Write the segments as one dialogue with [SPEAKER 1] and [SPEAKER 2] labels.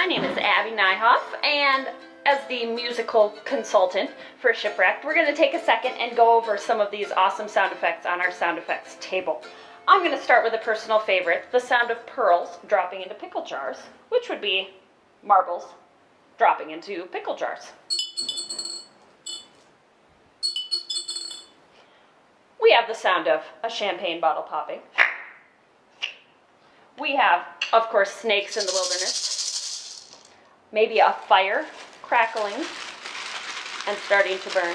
[SPEAKER 1] My name is Abby Nyhof, and as the musical consultant for Shipwrecked, we're going to take a second and go over some of these awesome sound effects on our sound effects table. I'm going to start with a personal favorite, the sound of pearls dropping into pickle jars, which would be marbles dropping into pickle jars. We have the sound of a champagne bottle popping. We have, of course, snakes in the wilderness. Maybe a fire crackling and starting to burn.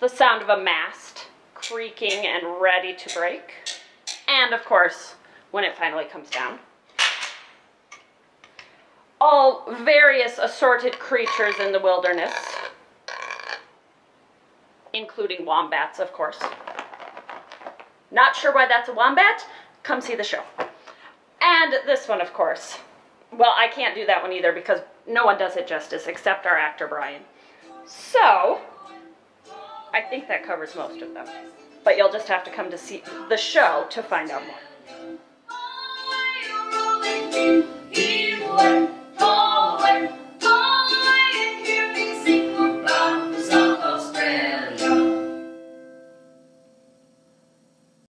[SPEAKER 1] The sound of a mast creaking and ready to break. And, of course, when it finally comes down. All various assorted creatures in the wilderness, including wombats, of course. Not sure why that's a wombat? Come see the show. And this one, of course. Well, I can't do that one either because no one does it justice except our actor, Brian. So, I think that covers most of them. But you'll just have to come to see the show to find out more.